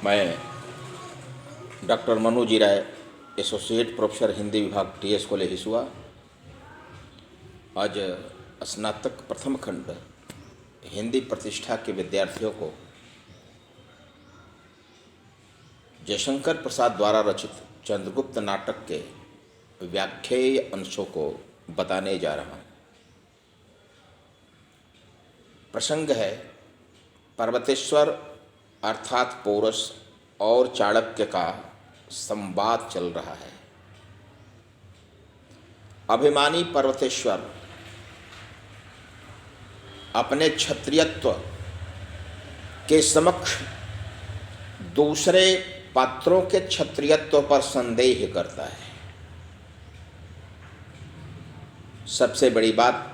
मैं डॉक्टर मनोज राय, associate professor Hindi विभाग TS college Hisua. आज स्नातक प्रथम खंड हिंदी प्रतिष्ठा के विद्यार्थियों को जयशंकर प्रसाद द्वारा रचित चंद्रगुप्त नाटक के व्याख्येय अंशों को बताने जा रहा हूँ। प्रसंग है पर्वतेश्वर अर्थात पौरस और चाणक्य का संवाद चल रहा है। अभिमानी पर्वतेश्वर अपने क्षत्रियत्व के समक्ष दूसरे पात्रों के क्षत्रियत्व पर संदेह करता है। सबसे बड़ी बात,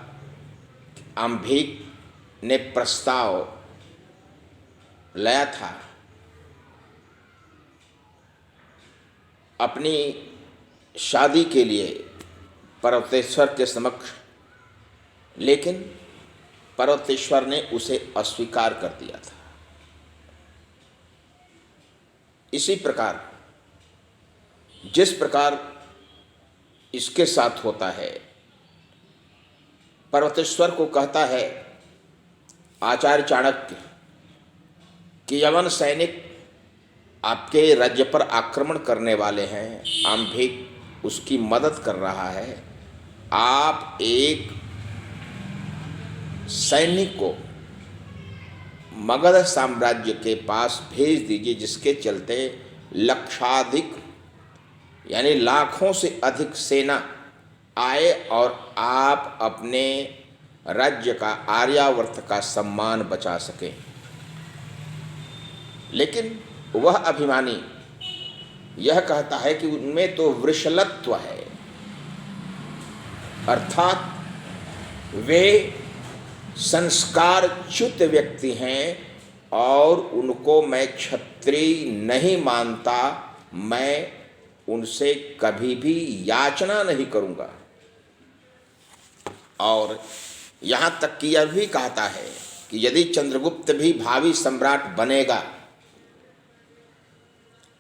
अंभिक ने प्रस्ताव लाया था अपनी शादी के लिए पर्वतेश्वर के समक्ष, लेकिन पर्वतेश्वर ने उसे अस्वीकार कर दिया था। इसी प्रकार जिस प्रकार इसके साथ होता है, पर्वतेश्वर को कहता है आचार्य चाणक्य कि यवन सैनिक आपके राज्य पर आक्रमण करने वाले हैं, अंभिक उसकी मदद कर रहा है। आप एक सैनिक को मगध साम्राज्य के पास भेज दीजिए, जिसके चलते लक्षाधिक यानी लाखों से अधिक सेना आए और आप अपने राज्य का, आर्यावर्त का सम्मान बचा सकें। लेकिन वह अभिमानी यह कहता है कि उनमें तो वृषलत्व है, अर्थात वे संस्कारच्युत व्यक्ति हैं और उनको मैं क्षत्रिय नहीं मानता, मैं उनसे कभी भी याचना नहीं करूँगा। और यहाँ तक कि यह भी कहता है कि यदि चंद्रगुप्त भी भावी सम्राट बनेगा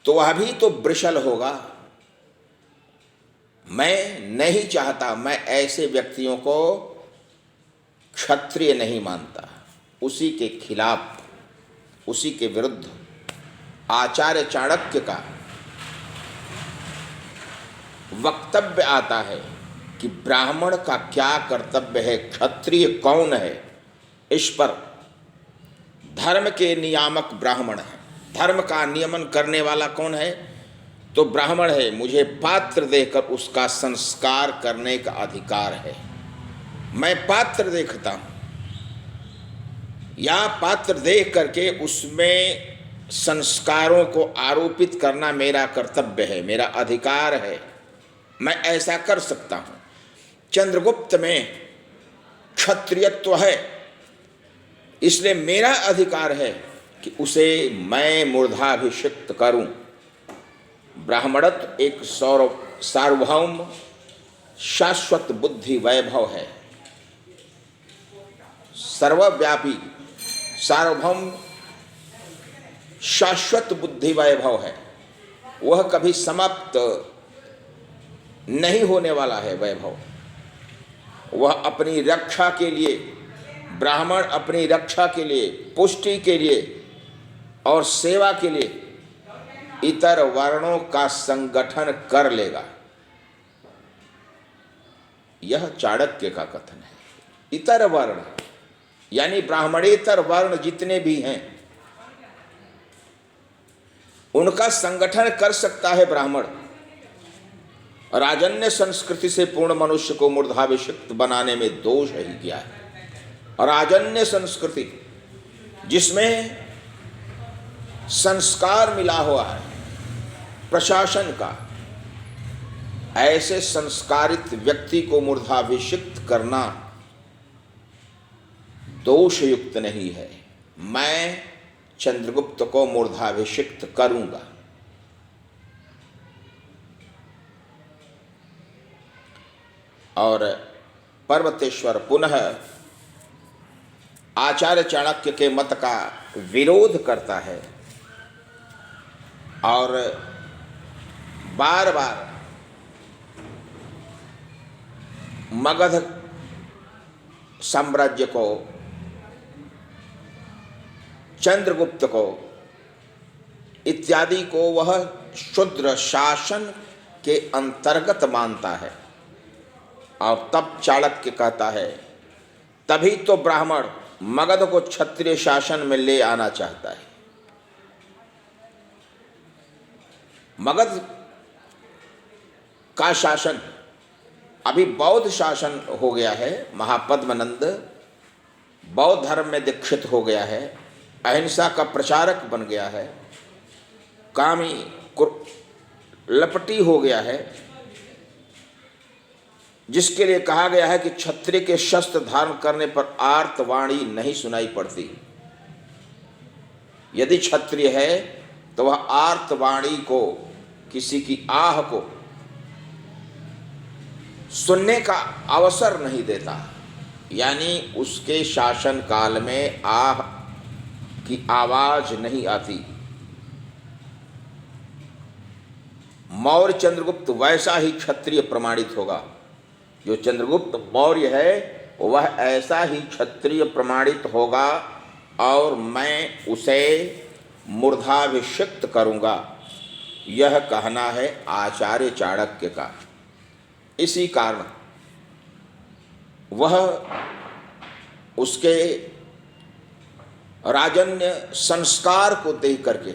तो वह भी तो वृषल होगा। मैं नहीं चाहता, मैं ऐसे व्यक्तियों को क्षत्रिय नहीं मानता। उसी के खिलाफ, उसी के विरुद्ध आचार्य चाणक्य का वक्तव्य आता है कि ब्राह्मण का क्या कर्तव्य है, क्षत्रिय कौन है। इस पर धर्म के नियामक ब्राह्मण है, धर्म का नियमन करने वाला कौन है, तो ब्राह्मण है। मुझे पात्र देकर उसका संस्कार करने का अधिकार है। मैं पात्र देखता हूँ या पात्र देख करके उसमें संस्कारों को आरोपित करना मेरा कर्तव्य है, मेरा अधिकार है। मैं ऐसा कर सकता हूँ। चंद्रगुप्त में क्षत्रियत्व है, इसलिए मेरा अधिकार है कि उसे मैं मूर्धाभिषिक्त करूं। ब्राह्मणत्व एक सार्वभौम शाश्वत बुद्धि वैभव है, सर्वव्यापी सार्वभौम शाश्वत बुद्धि वैभव है। वह कभी समाप्त नहीं होने वाला है वैभव। वह अपनी रक्षा के लिए, ब्राह्मण अपनी रक्षा के लिए, पुष्टि के लिए और सेवा के लिए इतर वर्णों का संगठन कर लेगा। यह चाणक्य का कथन है। इतर वर्ण यानी ब्राह्मणेतर वर्ण जितने भी हैं, उनका संगठन कर सकता है ब्राह्मण। राजन्य संस्कृति से पूर्ण मनुष्य को मूर्धाभिषिक्त बनाने में दोष ही किया है। राजन्य संस्कृति जिसमें संस्कार मिला हुआ है प्रशासन का, ऐसे संस्कारित व्यक्ति को मूर्धाभिषिक्त करना दोषयुक्त नहीं है। मैं चंद्रगुप्त को मूर्धाभिषिक्त करूंगा। और पर्वतेश्वर पुनः आचार्य चाणक्य के मत का विरोध करता है और बार बार मगध साम्राज्य को, चंद्रगुप्त को इत्यादि को वह शूद्र शासन के अंतर्गत मानता है। और तब चाणक्य कहता है, तभी तो ब्राह्मण मगध को क्षत्रिय शासन में ले आना चाहता है। मगध का शासन अभी बौद्ध शासन हो गया है। महापद्मनंद बौद्ध धर्म में दीक्षित हो गया है, अहिंसा का प्रचारक बन गया है, कामी लपटी हो गया है, जिसके लिए कहा गया है कि क्षत्रिय के शस्त्र धारण करने पर आर्तवाणी नहीं सुनाई पड़ती। यदि क्षत्रिय है तो वह आर्तवाणी को, किसी की आह को सुनने का अवसर नहीं देता। यानी उसके शासन काल में आह की आवाज नहीं आती। मौर्य चंद्रगुप्त वैसा ही क्षत्रिय प्रमाणित होगा। जो चंद्रगुप्त मौर्य है वह ऐसा ही क्षत्रिय प्रमाणित होगा और मैं उसे मूर्धाभिषिक्त करूंगा। यह कहना है आचार्य चाणक्य का। इसी कारण वह उसके राजन्य संस्कार को देख करके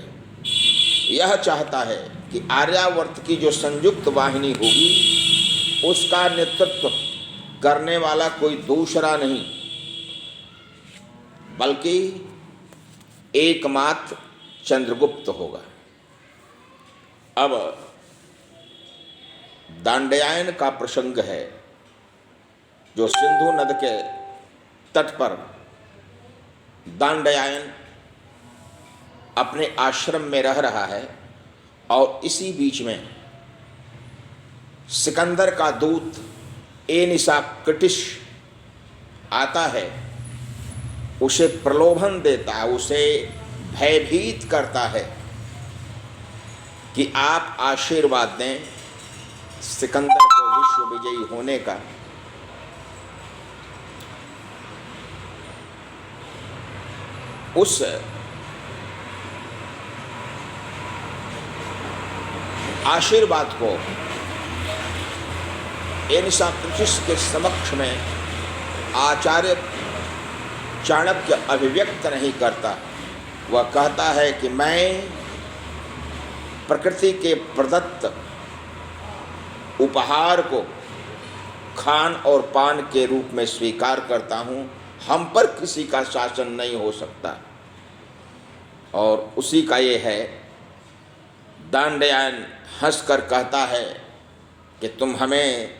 यह चाहता है कि आर्यावर्त की जो संयुक्त वाहिनी होगी उसका नेतृत्व करने वाला कोई दूसरा नहीं बल्कि एकमात्र चंद्रगुप्त होगा। अब दांडयायन का प्रसंग है, जो सिंधु नद के तट पर दांडयायन अपने आश्रम में रह रहा है और इसी बीच में सिकंदर का दूत एनिसाक्टिस आता है, उसे प्रलोभन देता है, उसे भयभीत करता है कि आप आशीर्वाद दें सिकंदर को विश्व विजयी होने का। उस आशीर्वाद को एनिसाक्टिस के समक्ष में आचार्य चाणक्य अभिव्यक्त नहीं करता। वह कहता है कि मैं प्रकृति के प्रदत्त उपहार को खान और पान के रूप में स्वीकार करता हूँ। हम पर किसी का शासन नहीं हो सकता। और उसी का ये है, दांडयायन हंसकर कहता है कि तुम हमें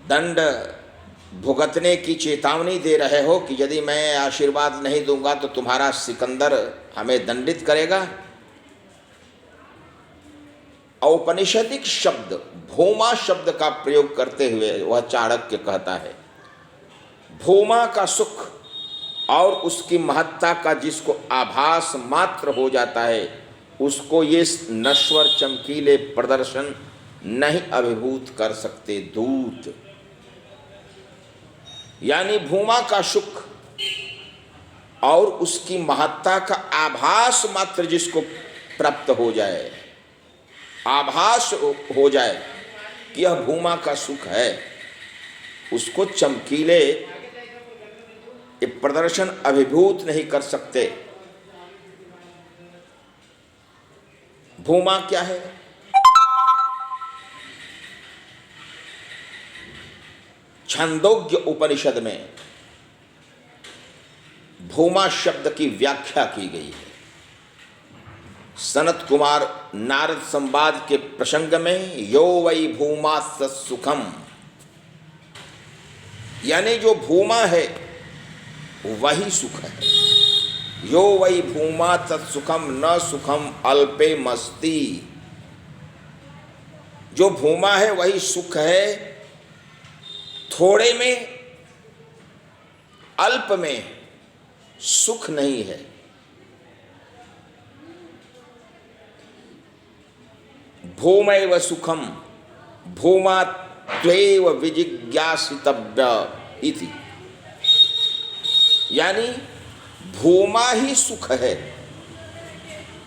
दंड भुगतने की चेतावनी दे रहे हो कि यदि मैं आशीर्वाद नहीं दूंगा तो तुम्हारा सिकंदर हमें दंडित करेगा। औपनिषदिक शब्द भूमा शब्द का प्रयोग करते हुए वह चाणक्य कहता है, भूमा का सुख और उसकी महत्ता का जिसको आभास मात्र हो जाता है उसको ये नश्वर चमकीले प्रदर्शन नहीं अभिभूत कर सकते दूत। यानी भूमा का सुख और उसकी महत्ता का आभास मात्र जिसको प्राप्त हो जाए, आभास हो जाए कि यह भूमा का सुख है, उसको चमकीले ये प्रदर्शन अभिभूत नहीं कर सकते। भूमा क्या है? छंदोग्य उपनिषद में भूमा शब्द की व्याख्या की गई है। सनत कुमार नारद संवाद के प्रसंग में यो वै भूमा सुखम, यानी जो भूमा है वही सुख है। यो वै भूमा तत्सुखम न सुखम अल्पे मस्ती, जो भूमा है वही सुख है, थोड़े में अल्प में सुख नहीं है। भूमैव सुखम भूमा त्वेव विजिज्ञासितव्य इति, यानी भूमा ही सुख है।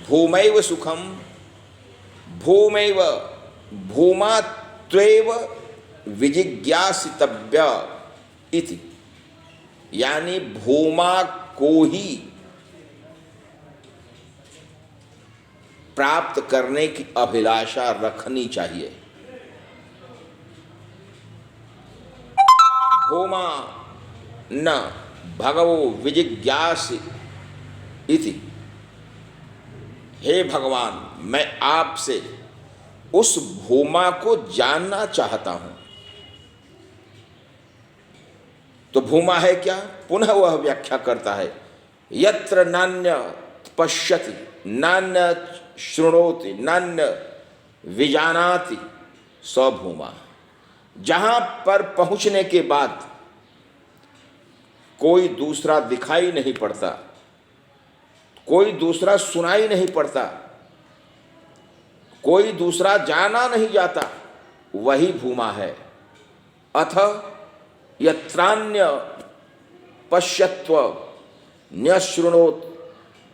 भूमैव सुखम भूमैव भूमा त्वेव विजिज्ञासितव्य इति, यानी भूमा को ही प्राप्त करने की अभिलाषा रखनी चाहिए। भूमा न भगवो विजिज्ञासि इति, हे भगवान मैं आपसे उस भूमा को जानना चाहता हूं। तो भूमा है क्या? पुनः वह व्याख्या करता है, यत्र नान्य पश्यति नान्य शृणोति नान्य विजानाति स भूमा। जहां पर पहुंचने के बाद कोई दूसरा दिखाई नहीं पड़ता, कोई दूसरा सुनाई नहीं पड़ता, कोई दूसरा जाना नहीं जाता, वही भूमा है। अथ यत्रान्य पश्यत्व न्यशृणोत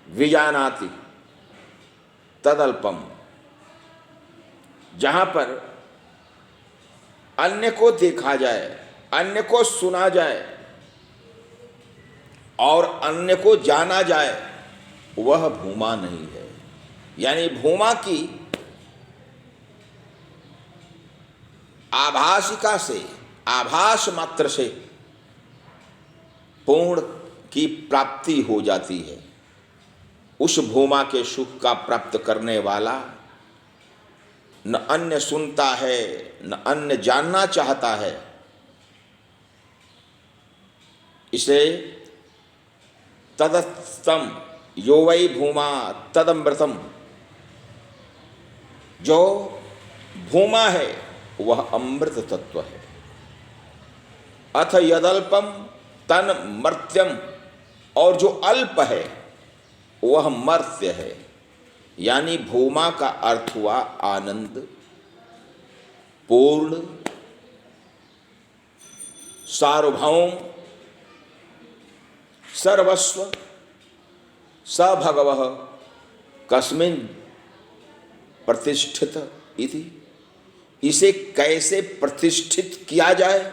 विजानाति तदल्पम। जहां पर अन्य को देखा जाए, अन्य को सुना जाए और अन्य को जाना जाए, वह भूमा नहीं है। यानी भूमा की आभासिका से, आभास मात्र से पूर्ण की प्राप्ति हो जाती है। उस भूमा के सुख का प्राप्त करने वाला न अन्य सुनता है न अन्य जानना चाहता है। इसे तदस्तम यो वै भूमा तदमृतम, जो भूमा है वह अमृत तत्व है। अथ यदल्पम तन मर्त्यम, और जो अल्प है वह मर्त्य है। यानी भूमा का अर्थ हुआ आनंद, पूर्ण, सार्वभौम, सर्वस्व, स भगवः कस्मिन् प्रतिष्ठित इति। इसे कैसे प्रतिष्ठित किया जाए?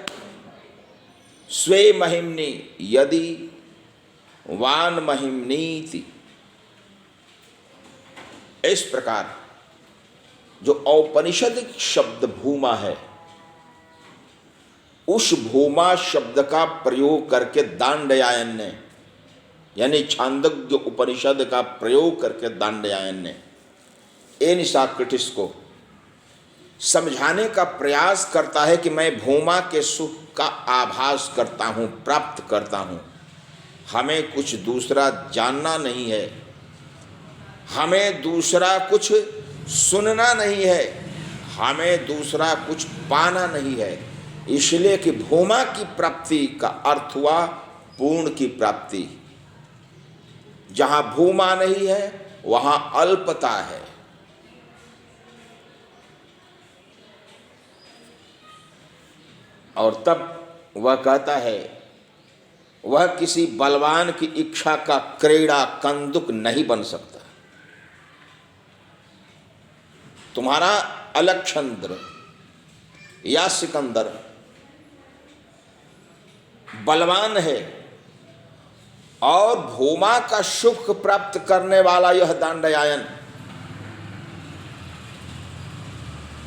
स्वे महिम्नि यदि वान महिम्नीति। इस प्रकार जो औपनिषदिक शब्द भूमा है, उस भूमा शब्द का प्रयोग करके दांडयायन ने, यानी छांदोग्य उपनिषद का प्रयोग करके दांडयायन ने एनिसाक्रिटिस को समझाने का प्रयास करता है कि मैं भूमा के सुख का आभास करता हूँ, प्राप्त करता हूँ। हमें कुछ दूसरा जानना नहीं है, हमें दूसरा कुछ सुनना नहीं है, हमें दूसरा कुछ पाना नहीं है। इसलिए कि भूमा की प्राप्ति का अर्थ हुआ पूर्ण की प्राप्ति। जहाँ भूमा नहीं है वहाँ अल्पता है। और तब वह कहता है, वह किसी बलवान की इच्छा का क्रीड़ा कंदुक नहीं बन सकता। तुम्हारा अलक्षंद्र या सिकंदर बलवान है और भूमा का सुख प्राप्त करने वाला यह दांडयायन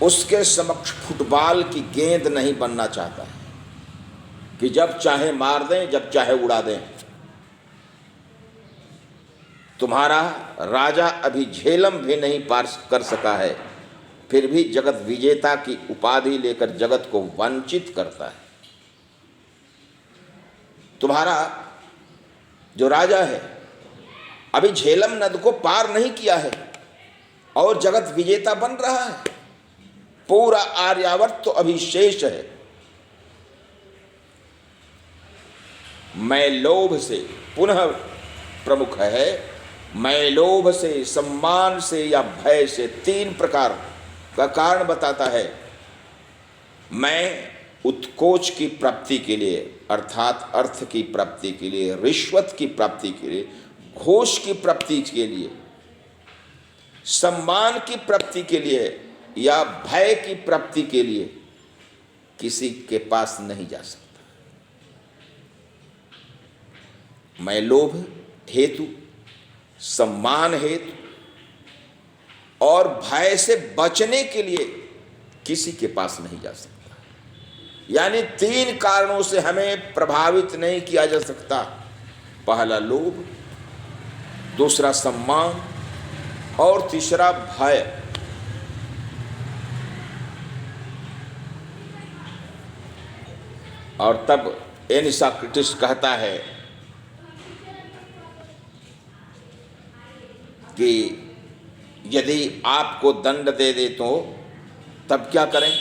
उसके समक्ष फुटबॉल की गेंद नहीं बनना चाहता है कि जब चाहे मार दें, जब चाहे उड़ा दें। तुम्हारा राजा अभी झेलम भी नहीं पार कर सका है, फिर भी जगत विजेता की उपाधि लेकर जगत को वंचित करता है। तुम्हारा जो राजा है अभी झेलम नद को पार नहीं किया है और जगत विजेता बन रहा है। पूरा आर्यावर्त तो अभी शेष है। मैं लोभ से, पुनः प्रमुख है, मैं लोभ से, सम्मान से या भय से, तीन प्रकार का कारण बताता है। मैं उत्कोच की प्राप्ति के लिए, अर्थात अर्थ की प्राप्ति के लिए, रिश्वत की प्राप्ति के लिए, घोष की प्राप्ति के लिए, सम्मान की प्राप्ति के लिए या भय की प्राप्ति के लिए किसी के पास नहीं जा सकता। मैं लोभ हेतु, सम्मान हेतु और भय से बचने के लिए किसी के पास नहीं जा सकता। यानी 3 कारणों से हमें प्रभावित नहीं किया जा सकता। पहला लोभ, दूसरा सम्मान और तीसरा भय। और तब एनिसाक्रिटिस कहता है कि यदि आपको दंड दे दे तो तब क्या करें?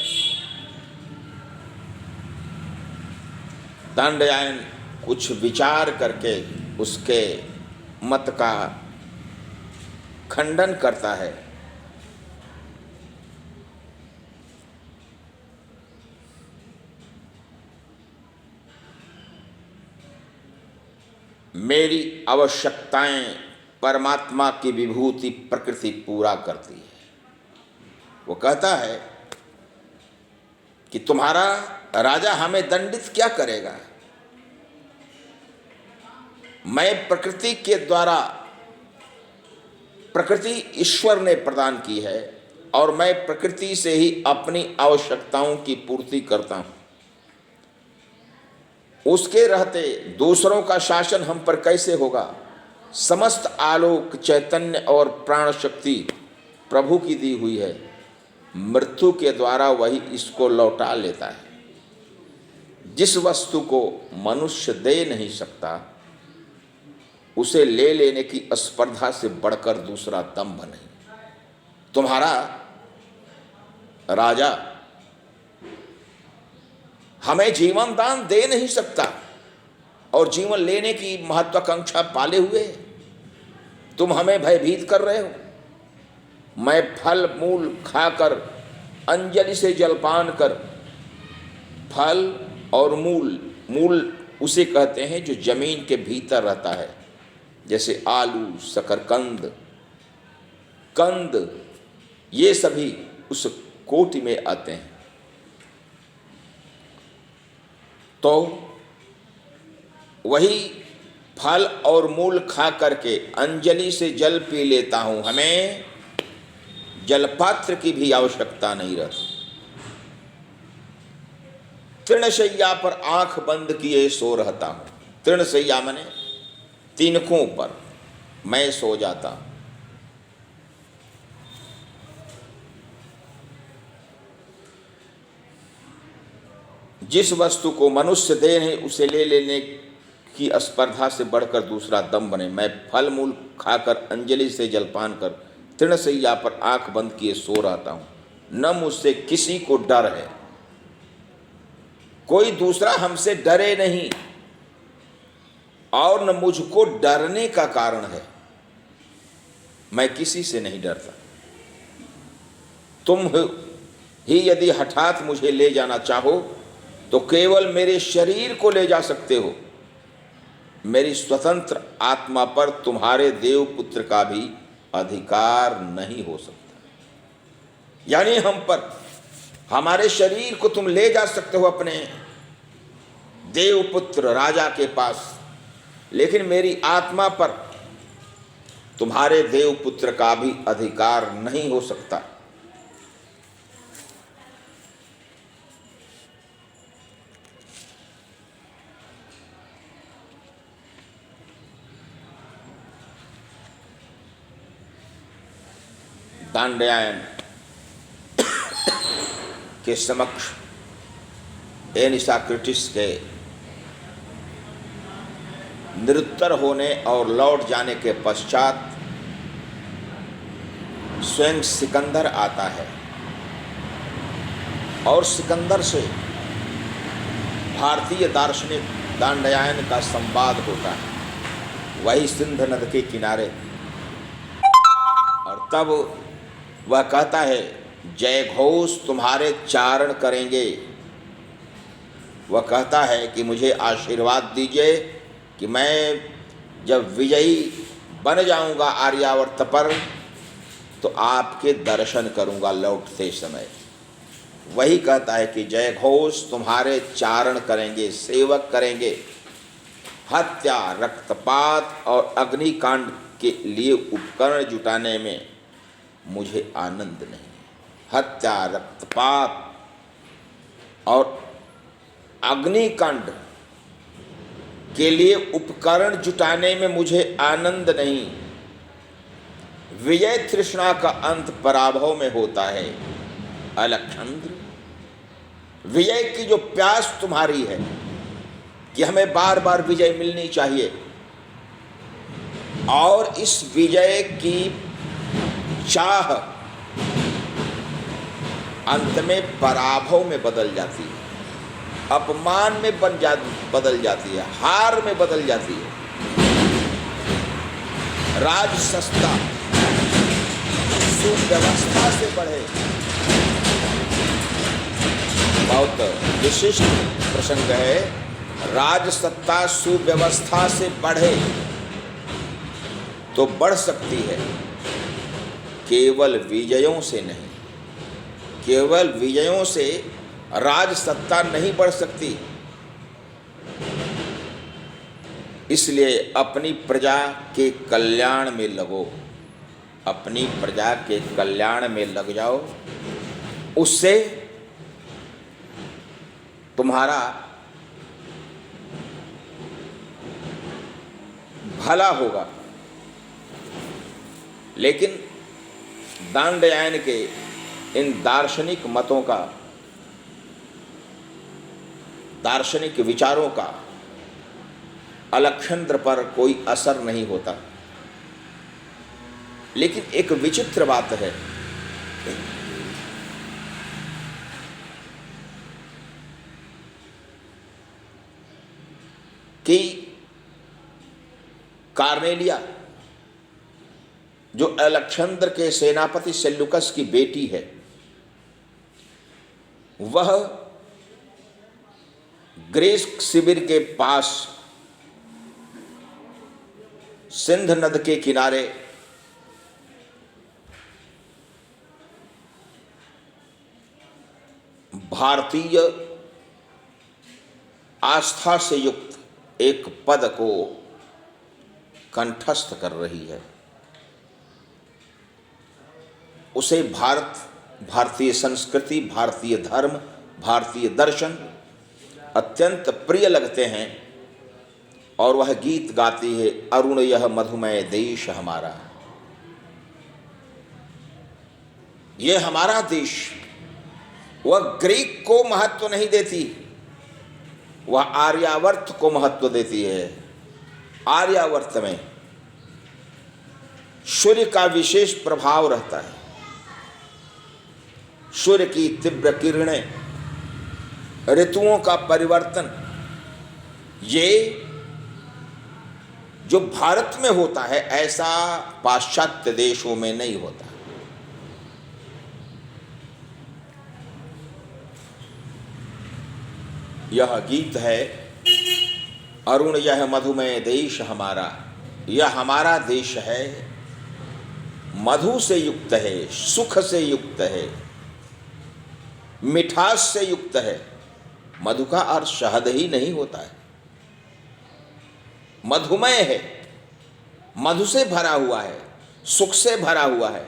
दंडयायन कुछ विचार करके उसके मत का खंडन करता है। मेरी आवश्यकताएं परमात्मा की विभूति प्रकृति पूरा करती है। वो कहता है कि तुम्हारा राजा हमें दंडित क्या करेगा? मैं प्रकृति के द्वारा, प्रकृति ईश्वर ने प्रदान की है और मैं प्रकृति से ही अपनी आवश्यकताओं की पूर्ति करता हूं। उसके रहते दूसरों का शासन हम पर कैसे होगा? समस्त आलोक, चैतन्य और प्राण शक्ति प्रभु की दी हुई है। मृत्यु के द्वारा वही इसको लौटा लेता है। जिस वस्तु को मनुष्य दे नहीं सकता उसे ले लेने की स्पर्धा से बढ़कर दूसरा दंभ नहीं। तुम्हारा राजा हमें जीवन दान दे नहीं सकता और जीवन लेने की महत्वाकांक्षा पाले हुए है। तुम हमें भयभीत कर रहे हो। मैं फल मूल खाकर, अंजलि से जलपान कर, फल और मूल, मूल उसे कहते हैं जो जमीन के भीतर रहता है, जैसे आलू, शकरकंद, कंद, ये सभी उस कोटि में आते हैं। तो वही फल और मूल खा करके अंजलि से जल पी लेता हूं। हमें जलपात्र की भी आवश्यकता नहीं रहती। तृणशैया पर आंख बंद किए सो रहता हूं। तृणशैया माने तिनकों पर मैं सो जाता हूं। जिस वस्तु को मनुष्य दे नहीं उसे ले लेने की स्पर्धा से बढ़कर दूसरा दम बने। मैं फल मूल खाकर, अंजलि से जलपान कर, तृणशैया पर आंख बंद किए सो रहता हूं। न मुझसे किसी को डर है, कोई दूसरा हमसे डरे नहीं और न मुझको डरने का कारण है। मैं किसी से नहीं डरता। तुम ही यदि हठात मुझे ले जाना चाहो तो केवल मेरे शरीर को ले जा सकते हो। मेरी स्वतंत्र आत्मा पर तुम्हारे देवपुत्र का भी अधिकार नहीं हो सकता। यानी हम पर, हमारे शरीर को तुम ले जा सकते हो अपने देवपुत्र राजा के पास, लेकिन मेरी आत्मा पर तुम्हारे देवपुत्र का भी अधिकार नहीं हो सकता। दंडयायन के समक्ष एनिसाक्रिटिस के निरुत्तर होने और लौट जाने के पश्चात स्वयं सिकंदर आता है और सिकंदर से भारतीय दार्शनिक दंडयायन का संवाद होता है, वही सिंध नद के किनारे। और तब वह कहता है जय घोष तुम्हारे चारण करेंगे। वह कहता है कि मुझे आशीर्वाद दीजिए कि मैं जब विजयी बन जाऊंगा आर्यावर्त पर तो आपके दर्शन करूंगा लौटते समय। वही कहता है कि जय घोष तुम्हारे चारण करेंगे, सेवक करेंगे। हत्या, रक्तपात और अग्निकांड के लिए उपकरण जुटाने में मुझे आनंद नहीं। हत्या, रक्तपात और अग्निकांड के लिए उपकरण जुटाने में मुझे आनंद नहीं। विजय तृष्णा का अंत पराभव में होता है। अलक्षंद्र, विजय की जो प्यास तुम्हारी है कि हमें बार बार विजय मिलनी चाहिए, और इस विजय की चाह अंत में पराभव में बदल जाती है, अपमान में बदल जाती है, हार में बदल जाती है। राज सस्ता सुव्यवस्था से बढ़े। बहुत विशिष्ट प्रसंग है। राज सत्ता सुव्यवस्था से बढ़े तो बढ़ सकती है, केवल विजयों से नहीं। केवल विजयों से राज सत्ता नहीं बढ़ सकती। इसलिए अपनी प्रजा के कल्याण में लगो, अपनी प्रजा के कल्याण में लग जाओ, उससे तुम्हारा भला होगा। लेकिन दांडयायन के इन दार्शनिक मतों का, दार्शनिक विचारों का अलक्षंद्र पर कोई असर नहीं होता। लेकिन एक विचित्र बात है कि कार्नेलिया जो अलक्षंद्र के सेनापति सेल्यूकस की बेटी है, वह ग्रीस शिविर के पास सिंध नद के किनारे भारतीय आस्था से युक्त एक पद को कंठस्थ कर रही है। उसे भारतीय संस्कृति, भारतीय धर्म, भारतीय दर्शन अत्यंत प्रिय लगते हैं, और वह गीत गाती है, अरुण यह मधुमय देश हमारा। ये हमारा देश। वह ग्रीक को महत्व नहीं देती, वह आर्यावर्त को महत्व देती है। आर्यावर्त में सूर्य का विशेष प्रभाव रहता है। सूर्य की तीव्र किरणें, ऋतुओं का परिवर्तन, ये जो भारत में होता है ऐसा पाश्चात्य देशों में नहीं होता। यह गीत है, अरुण यह मधुमय देश हमारा। यह हमारा देश है, मधु से युक्त है, सुख से युक्त है, मिठास से युक्त है। मधु का अर्थ शहद ही नहीं होता है, मधुमय है, मधु से भरा हुआ है, सुख से भरा हुआ है।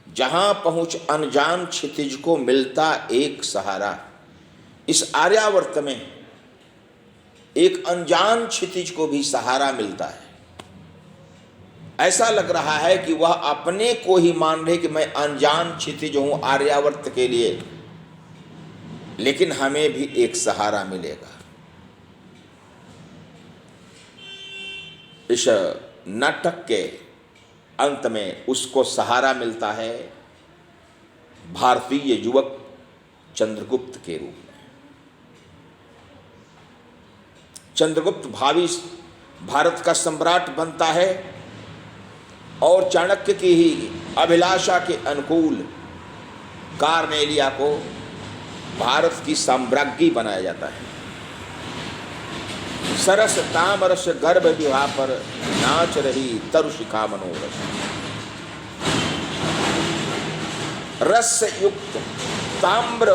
जहां पहुंच अनजान क्षितिज को मिलता एक सहारा। इस आर्यावर्त में एक अनजान क्षितिज को भी सहारा मिलता है। ऐसा लग रहा है कि वह अपने को ही मान रहे कि मैं अनजान क्षितिज हूं आर्यावर्त के लिए, लेकिन हमें भी एक सहारा मिलेगा। इस नाटक के अंत में उसको सहारा मिलता है भारतीय युवक चंद्रगुप्त के रूप में। चंद्रगुप्त भावी भारत का सम्राट बनता है और चाणक्य की ही अभिलाषा के अनुकूल कार्नेलिया को भारत की साम्राज्ञी बनाया जाता है। सरस तामरस गर्भ विवाह पर नाच रही तरुशिखा मनोरस। रस युक्त ताम्र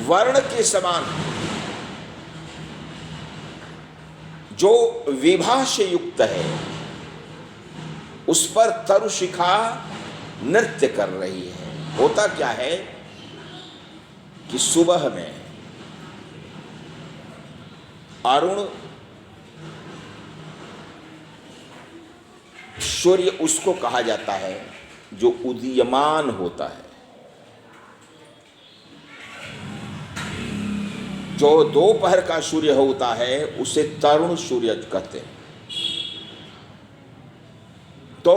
वर्ण के समान जो विभा से युक्त है, उस पर तरुशिखा नृत्य कर रही है। होता क्या है कि सुबह में अरुण सूर्य उसको कहा जाता है जो उदीयमान होता है। जो दोपहर का सूर्य होता है उसे तरुण सूर्य कहते हैं। तो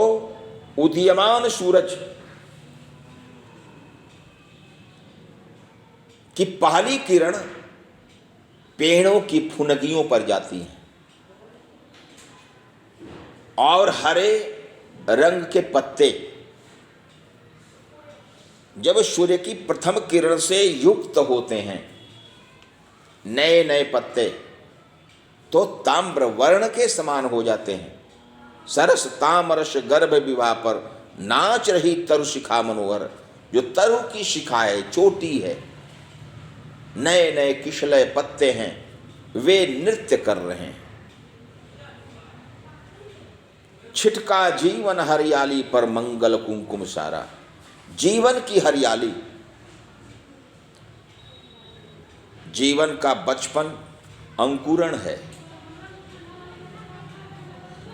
उदीयमान सूरज की पहली किरण पेड़ों की फुनगियों पर जाती है और हरे रंग के पत्ते जब सूर्य की प्रथम किरण से युक्त होते हैं, नए नए पत्ते तो ताम्र वर्ण के समान हो जाते हैं। सरस तामरस गर्भ विवाह पर नाच रही तरुशिखा मनोहर। जो तरु की शिखा है, चोटी है, नए नए किशलय पत्ते हैं, वे नृत्य कर रहे हैं। छिटका जीवन हरियाली पर मंगल कुंकुम सारा। जीवन की हरियाली, जीवन का बचपन अंकुरण है।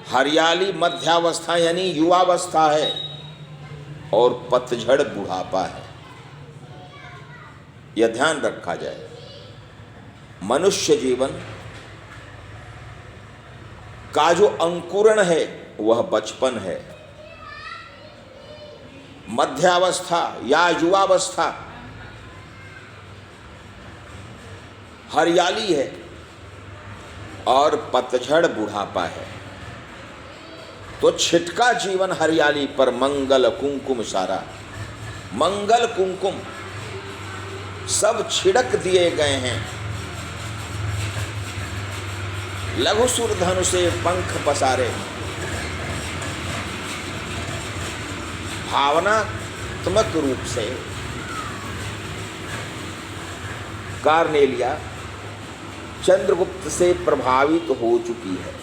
हरियाली मध्यावस्था यानी युवावस्था है और पतझड़ बुढ़ापा है। यह ध्यान रखा जाए। मनुष्य जीवन का जो अंकुरण है वह बचपन है। मध्यावस्था या युवावस्था हरियाली है और पतझड़ बुढ़ापा है। तो छिटका जीवन हरियाली पर मंगल कुंकुम सारा। मंगल कुंकुम सब छिड़क दिए गए हैं। लघु सुर धनु से पंख पसारे। भावनात्मक रूप से कार्नेलिया चंद्रगुप्त से प्रभावित हो चुकी है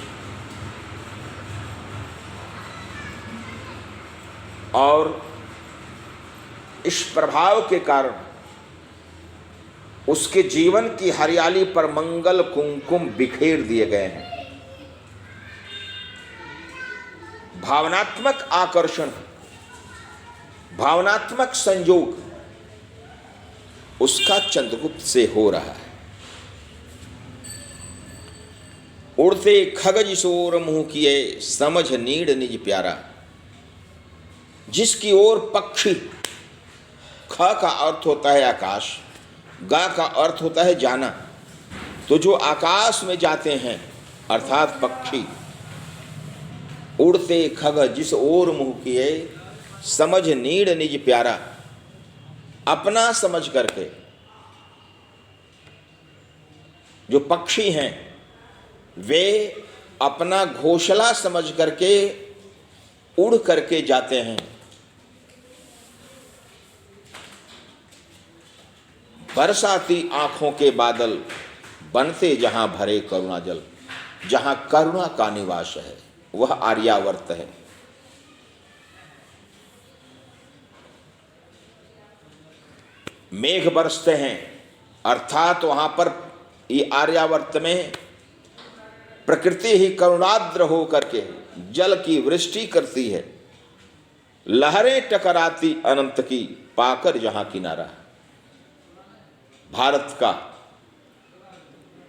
और इस प्रभाव के कारण उसके जीवन की हरियाली पर मंगल कुंकुम बिखेर दिए गए हैं। भावनात्मक आकर्षण, भावनात्मक संयोग उसका चंद्रगुप्त से हो रहा है। उड़ते खगज सोर मुंह किए समझ नीड़ निज प्यारा। जिसकी ओर पक्षी, ख का अर्थ होता है आकाश, गा का अर्थ होता है जाना। तो जो आकाश में जाते हैं अर्थात पक्षी, उड़ते खगज जिस ओर मुंह किए समझ नीड़ निज प्यारा। अपना समझ करके जो पक्षी हैं वे अपना घोंसला समझ करके उड़ करके जाते हैं। बरसाती आंखों के बादल बनते जहां भरे करुणा जल। जहां करुणा का निवास है वह आर्यावर्त है। मेघ बरसते हैं अर्थात वहां पर ये आर्यावर्त में प्रकृति ही करुणाद्र हो करके जल की वृष्टि करती है। लहरें टकराती अनंत की पाकर जहां किनारा। भारत का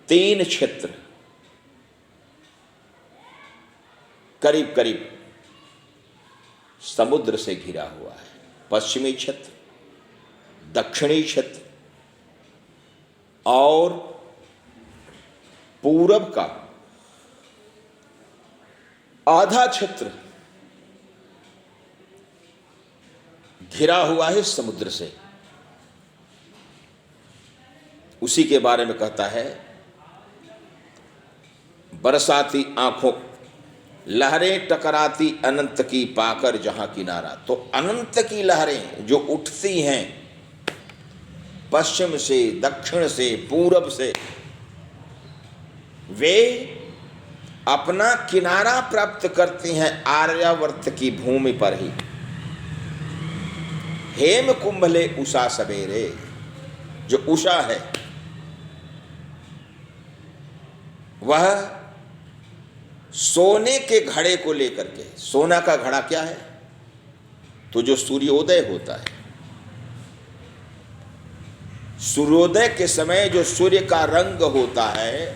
3 क्षेत्र करीब करीब समुद्र से घिरा हुआ है। पश्चिमी क्षेत्र, दक्षिणी क्षेत्र और पूरब का आधा क्षेत्र घिरा हुआ है समुद्र से। उसी के बारे में कहता है, बरसाती आंखों लहरें टकराती अनंत की पाकर जहां किनारा। तो अनंत की लहरें जो उठती हैं पश्चिम से, दक्षिण से, पूरब से, वे अपना किनारा प्राप्त करती हैं आर्यावर्त की भूमि पर ही। हेम कुंभले उषा सवेरे, जो उषा है वह सोने के घड़े को लेकर के, सोना का घड़ा क्या है? तो जो सूर्योदय होता है, सूर्योदय के समय जो सूर्य का रंग होता है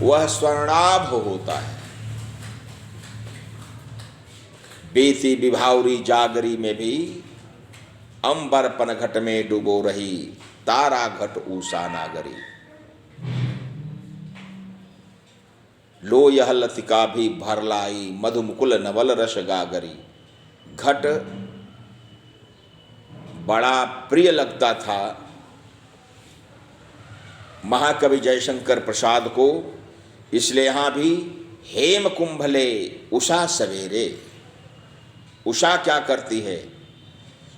वह स्वर्णाभ होता है। बीती विभावरी जागरी में भी अंबर पन घट में डूबो रही, तारा घट ऊषा नागरी। लो यह लतिका भी भर लाई, मधुमुकुल नवल रस गागरी। घट बड़ा प्रिय लगता था महाकवि जयशंकर प्रसाद को, इसलिए यहां भी हेम कुंभले उषा सवेरे। उषा क्या करती है?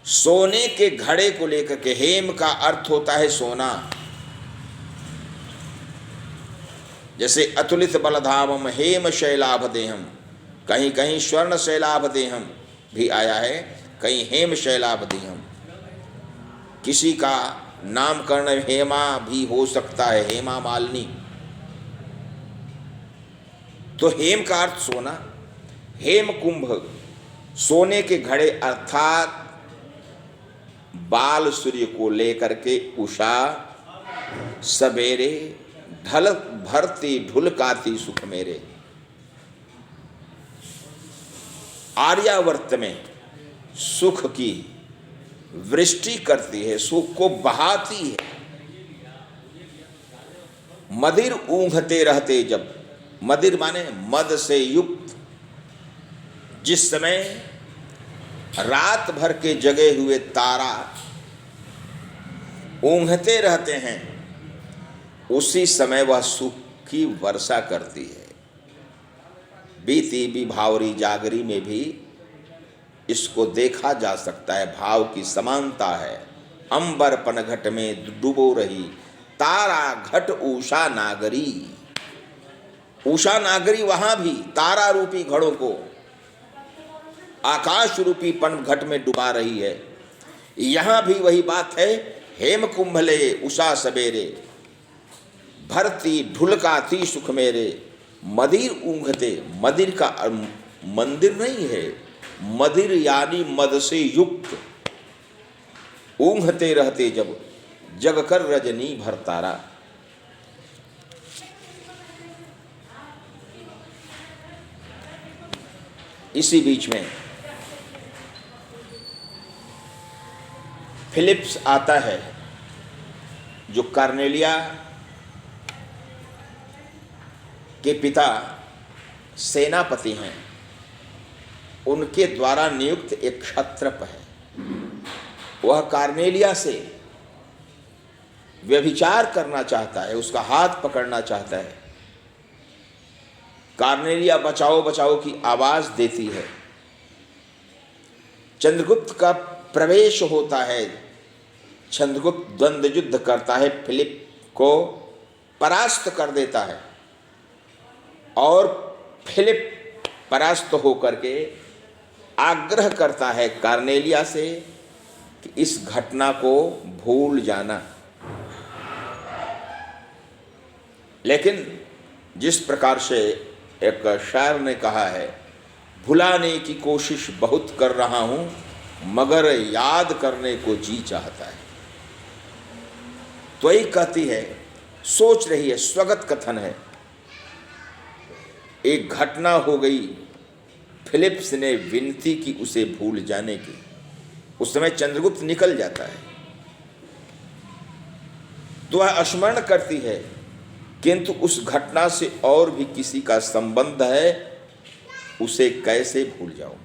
सोने के घड़े को लेकर के, हेम का अर्थ होता है सोना। जैसे अतुलित बलधामम हेम शैलाभ देहम, कहीं कहीं स्वर्ण शैलाभ देहम भी आया है, कहीं हेम शैलाभ देहम। किसी का नामकरण हेमा भी हो सकता है, हेमा मालिनी। तो हेम का अर्थ सोना। हेम कुंभ सोने के घड़े अर्थात बाल सूर्य को लेकर के उषा सवेरे ढल भरती ढुलकाती सुख मेरे। आर्यावर्त में सुख की वृष्टि करती है, सुख को बहाती है। मदिर ऊंघते रहते जब, मदिर माने मद से युक्त, जिस समय रात भर के जगे हुए तारा ऊंघते रहते हैं, उसी समय वह सुख की वर्षा करती है। बीती विभावरी जागरी में भी इसको देखा जा सकता है, भाव की समानता है। अंबर पन घट में डूबो रही, तारा घट उषा नागरी। उषा नागरी वहां भी तारा रूपी घड़ों को आकाश रूपी पन घट में डुबा रही है। यहां भी वही बात है, हेम कुंभले उषा सवेरे, भरती ढुलकाती सुख मेरे। मदिर ऊंघते, मदिर का मंदिर नहीं है, मदिर यानी मद से युक्त। ऊंघते रहते जब, जग कर रजनी भर तारा। इसी बीच में फिलिप्स आता है, जो कार्नेलिया के पिता सेनापति हैं, उनके द्वारा नियुक्त एक क्षत्रप है। वह कार्नेलिया से व्यभिचार करना चाहता है, उसका हाथ पकड़ना चाहता है। कार्नेलिया बचाओ बचाओ की आवाज देती है। चंद्रगुप्त का प्रवेश होता है, चंद्रगुप्त द्वंद्व युद्ध करता है, फिलिप को परास्त कर देता है और फिलिप परास्त होकर के आग्रह करता है कार्नेलिया से कि इस घटना को भूल जाना। लेकिन जिस प्रकार से एक शायर ने कहा है, भुलाने की कोशिश बहुत कर रहा हूं मगर याद करने को जी चाहता है। तो यही कहती है, सोच रही है, स्वगत कथन है। एक घटना हो गई, फिलिप्स ने विनती की उसे भूल जाने की। उस समय चंद्रगुप्त निकल जाता है तो वह स्मरण करती है, किंतु उस घटना से और भी किसी का संबंध है, उसे कैसे भूल जाऊं।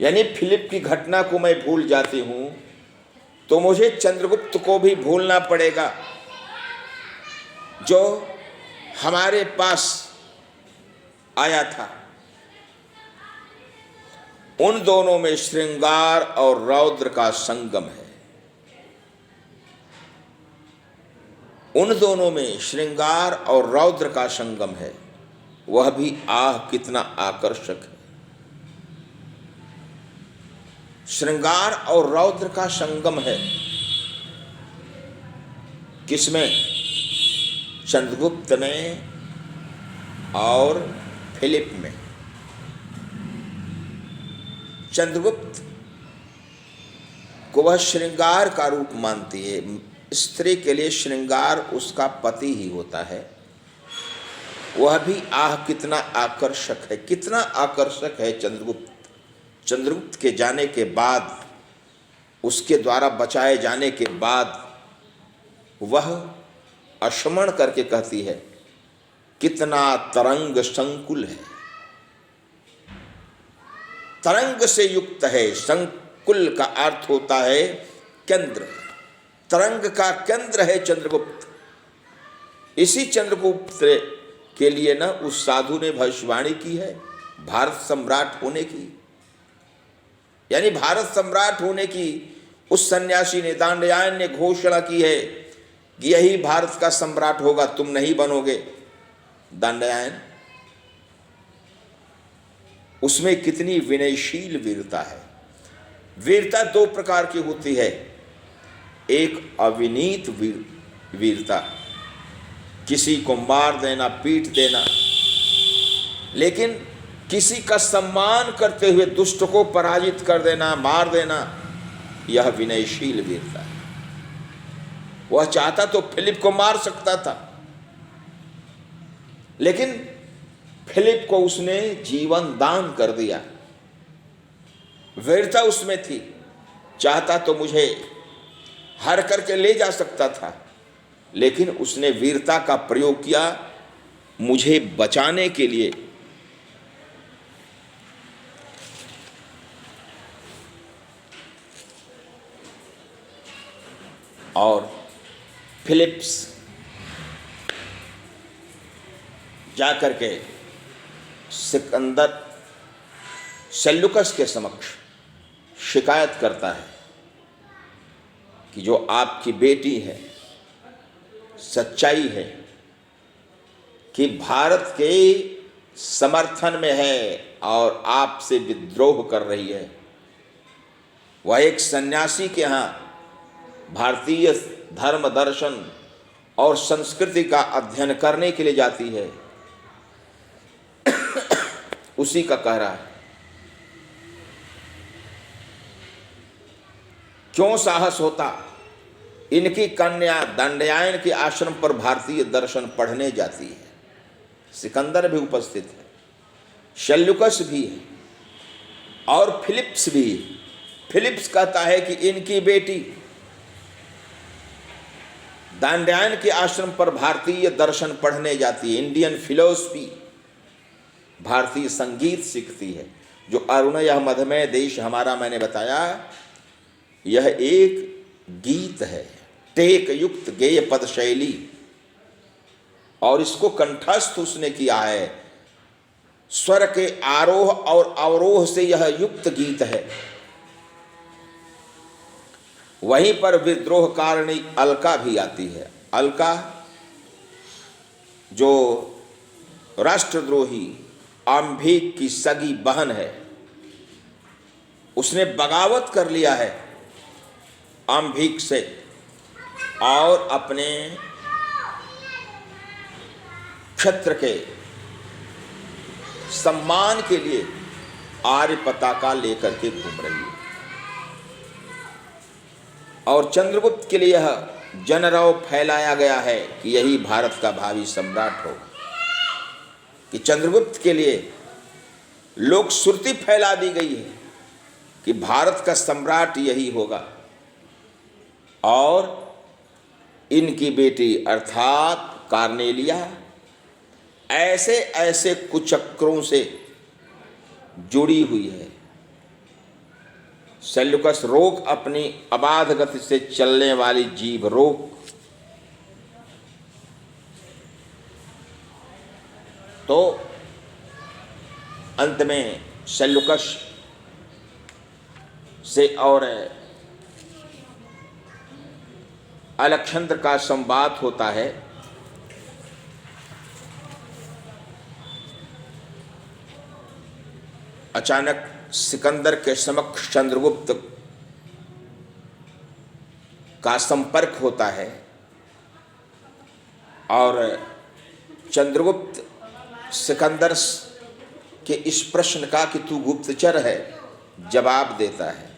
यानी फिलिप की घटना को मैं भूल जाती हूं तो मुझे चंद्रगुप्त को भी भूलना पड़ेगा, जो हमारे पास आया था। उन दोनों में श्रृंगार और रौद्र का संगम है। उन दोनों में श्रृंगार और रौद्र का संगम है। वह भी आह कितना आकर्षक है। श्रृंगार और रौद्र का संगम है किसमें? चंद्रगुप्त में और फिलिप में। चंद्रगुप्त को वह श्रृंगार का रूप मानती है। स्त्री के लिए श्रृंगार उसका पति ही होता है। वह भी आह कितना आकर्षक है, कितना आकर्षक है चंद्रगुप्त। चंद्रगुप्त के जाने के बाद, उसके द्वारा बचाए जाने के बाद वह अश्मण करके कहती है कितना तरंग संकुल है। तरंग से युक्त है। संकुल का अर्थ होता है केंद्र। तरंग का केंद्र है चंद्रगुप्त। इसी चंद्रगुप्त के लिए ना उस साधु ने भविष्यवाणी की है भारत सम्राट होने की। यानी भारत सम्राट होने की उस सन्यासी ने, दंडयायन ने घोषणा की है कि यही भारत का सम्राट होगा, तुम नहीं बनोगे। दंडयायन, उसमें कितनी विनयशील वीरता है। वीरता दो प्रकार की होती है। एक अविनीत वीरता, किसी को मार देना, पीट देना, लेकिन किसी का सम्मान करते हुए दुष्ट को पराजित कर देना, मार देना, यह विनयशील वीरता है। वह चाहता तो फिलिप को मार सकता था, लेकिन फिलिप को उसने जीवन दान कर दिया। वीरता उसमें थी। चाहता तो मुझे हर करके ले जा सकता था, लेकिन उसने वीरता का प्रयोग किया मुझे बचाने के लिए। और फिलिप्स जाकर के सिकंदर सेल्यूकस के समक्ष शिकायत करता है कि जो आपकी बेटी है, सच्चाई है कि भारत के समर्थन में है और आपसे विद्रोह कर रही है। वह एक सन्यासी के यहाँ भारतीय धर्म, दर्शन और संस्कृति का अध्ययन करने के लिए जाती है। उसी का कह रहा है। क्यों साहस होता? इनकी कन्या दंडयायन के आश्रम पर भारतीय दर्शन पढ़ने जाती है। सिकंदर भी उपस्थित है, सेल्यूकस भी है और फिलिप्स भी है। फिलिप्स कहता है कि इनकी बेटी दंडयायन के आश्रम पर भारतीय दर्शन पढ़ने जाती है, इंडियन फिलोसफी, भारतीय संगीत सीखती है। जो अरुण यह मधुमेह देश हमारा मैंने बताया, यह एक गीत है, टेक युक्त गेय पद शैली, और इसको कंठस्थ उसने किया है। स्वर के आरोह और अवरोह से यह युक्त गीत है। वहीं पर विद्रोह कारिणी अलका भी आती है। अलका जो राष्ट्रद्रोही अंभिक की सगी बहन है, उसने बगावत कर लिया है अंभिक से और अपने क्षेत्र के सम्मान के लिए आर्य पताका लेकर के घूम रही है। और चंद्रगुप्त के लिए यह जनरव फैलाया गया है कि यही भारत का भावी सम्राट हो। कि चंद्रगुप्त के लिए लोक श्रुति फैला दी गई है कि भारत का सम्राट यही होगा। और इनकी बेटी अर्थात कार्नेलिया ऐसे ऐसे कुचक्रों से जुड़ी हुई है सेल्यूकस रोक अपनी अबाध गति से चलने वाली जीभ रोक। तो अंत में सेल्यूकस से और अलेक्जेंडर का संवाद होता है। अचानक सिकंदर के समक्ष चंद्रगुप्त का संपर्क होता है और चंद्रगुप्त सिकंदर के इस प्रश्न का कि तू गुप्तचर है जवाब देता है,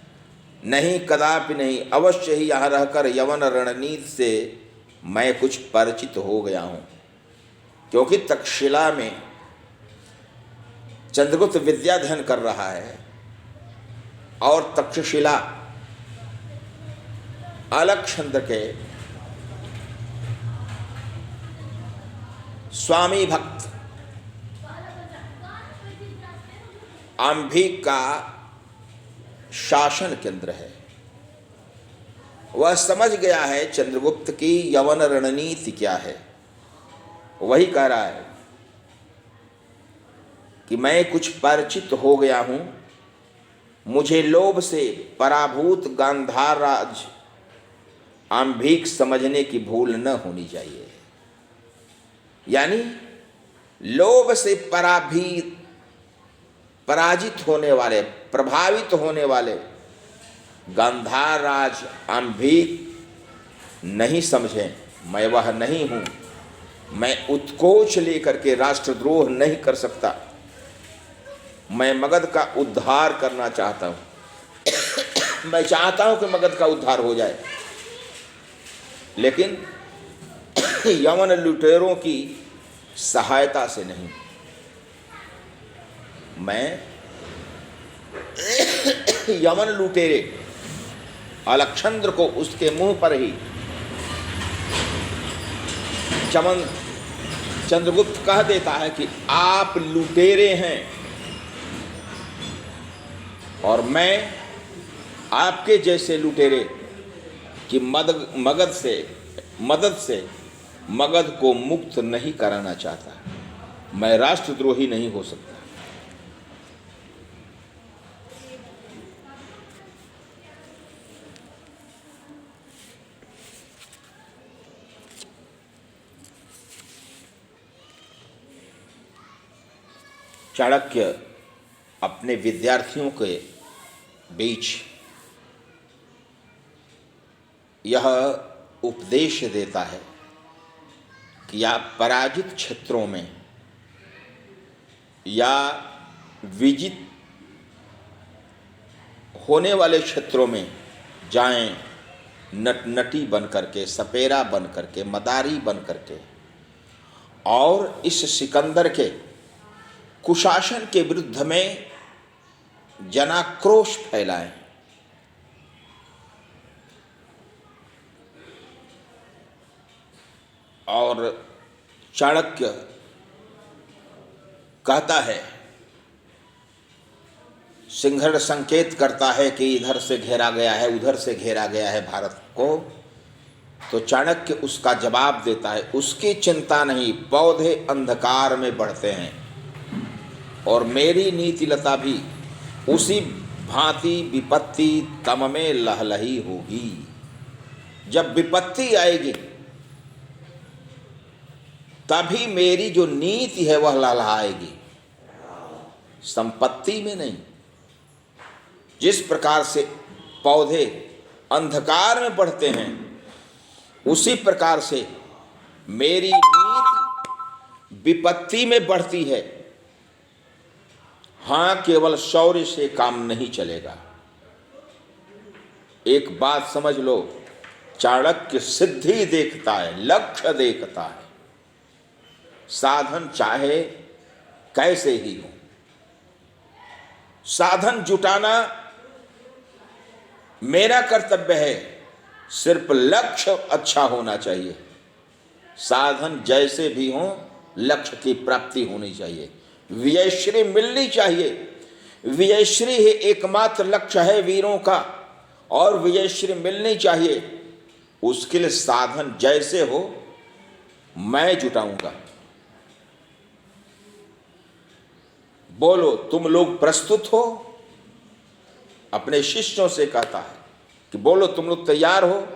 नहीं कदापि नहीं, अवश्य ही यहाँ रहकर यवन रणनीति से मैं कुछ परिचित हो गया हूँ। क्योंकि तक्षशिला में चंद्रगुप्त विद्या अध्ययन कर रहा है और तक्षशिला अलेक्जेंडर के स्वामी भक्त अंभिक का शासन केंद्र है। वह समझ गया है चंद्रगुप्त की यवन रणनीति क्या है। वही कह रहा है कि मैं कुछ परिचित हो गया हूं, मुझे लोभ से पराभूत गांधार राज अंभिक समझने की भूल न होनी चाहिए। यानी लोभ से पराजित होने वाले, प्रभावित होने वाले गांधार राज अंभिक नहीं समझें, मैं वह नहीं हूं। मैं उत्कोच लेकर के राष्ट्रद्रोह नहीं कर सकता। मैं मगध का उद्धार करना चाहता हूं। मैं चाहता हूं कि मगध का उद्धार हो जाए, लेकिन यवन लुटेरों की सहायता से नहीं। मैं यवन लुटेरे अलेक्जेंडर को उसके मुंह पर ही चंद्रगुप्त कह देता है कि आप लुटेरे हैं और मैं आपके जैसे लुटेरे की मदद से मगध को मुक्त नहीं कराना चाहता। मैं राष्ट्रद्रोही नहीं हो सकता। चाणक्य अपने विद्यार्थियों के बीच यह उपदेश देता है कि आप पराजित क्षेत्रों में या विजित होने वाले क्षेत्रों में जाएं, नटनटी बन करके, सपेरा बन करके, मदारी बन करके, और इस सिकंदर के कुशासन के विरुद्ध में जनाक्रोश फैलाएं। और चाणक्य कहता है, सिंहड़ संकेत करता है कि इधर से घेरा गया है, उधर से घेरा गया है भारत को। तो चाणक्य उसका जवाब देता है, उसकी चिंता नहीं, पौधे अंधकार में बढ़ते हैं और मेरी नीतिलता भी उसी भांति विपत्ति तम में लहलही होगी। जब विपत्ति आएगी तभी मेरी जो नीति है वह लहलहाएगी, संपत्ति में नहीं। जिस प्रकार से पौधे अंधकार में बढ़ते हैं, उसी प्रकार से मेरी नीति विपत्ति में बढ़ती है। हाँ, केवल शौर्य से काम नहीं चलेगा। एक बात समझ लो, चाणक्य सिद्धि देखता है, लक्ष्य देखता है। साधन चाहे कैसे ही हो, साधन जुटाना मेरा कर्तव्य है, सिर्फ लक्ष्य अच्छा होना चाहिए। साधन जैसे भी हो, लक्ष्य की प्राप्ति होनी चाहिए, विजयश्री मिलनी चाहिए। विजयश्री ही एकमात्र लक्ष्य है वीरों का, और विजयश्री मिलनी चाहिए। उसके लिए साधन जैसे हो मैं जुटाऊंगा। बोलो तुम लोग प्रस्तुत हो? अपने शिष्यों से कहता है कि बोलो तुम लोग तैयार हो?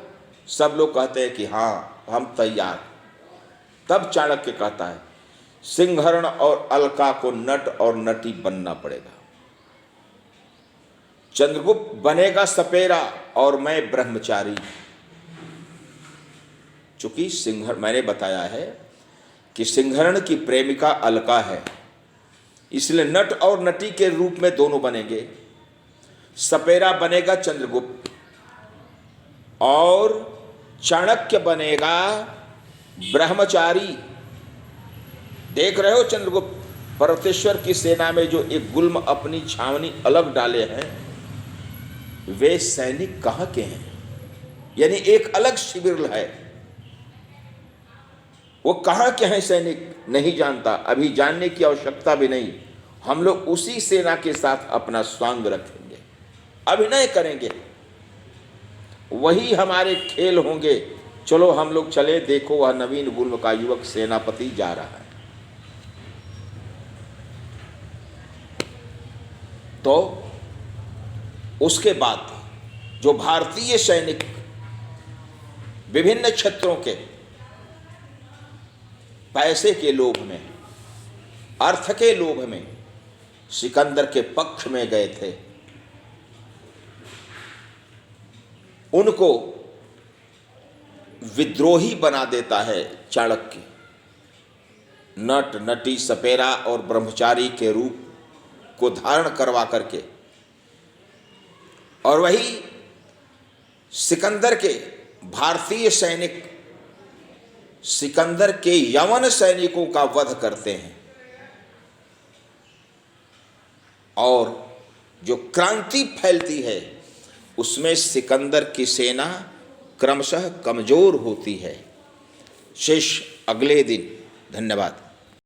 सब लोग कहते हैं कि हाँ हम तैयार। तब चाणक्य कहता है सिंहरण और अलका को नट और नटी बनना पड़ेगा। चंद्रगुप्त बनेगा सपेरा और मैं ब्रह्मचारी। चूंकि मैंने बताया है कि सिंहरण की प्रेमिका अलका है, इसलिए नट और नटी के रूप में दोनों बनेंगे। सपेरा बनेगा चंद्रगुप्त और चाणक्य बनेगा ब्रह्मचारी। देख रहे हो चंद्रगुप्त पर्वतेश्वर की सेना में जो एक गुल्म अपनी छावनी अलग डाले हैं, वे सैनिक कहां के हैं? यानी एक अलग शिविर है। वो कहां के हैं सैनिक नहीं जानता, अभी जानने की आवश्यकता भी नहीं। हम लोग उसी सेना के साथ अपना स्वांग रखेंगे, अभिनय करेंगे, वही हमारे खेल होंगे। चलो हम लोग चले, देखो वह नवीन गुल्म का युवक सेनापति जा रहा है। तो उसके बाद जो भारतीय सैनिक विभिन्न क्षेत्रों के पैसे के लोभ में, अर्थ के लोभ में सिकंदर के पक्ष में गए थे, उनको विद्रोही बना देता है चाणक्य। नट नटी सपेरा और ब्रह्मचारी के रूप को धारण करवा करके, और वही सिकंदर के भारतीय सैनिक सिकंदर के यवन सैनिकों का वध करते हैं, और जो क्रांति फैलती है उसमें सिकंदर की सेना क्रमशः कमजोर होती है। शेष अगले दिन। धन्यवाद।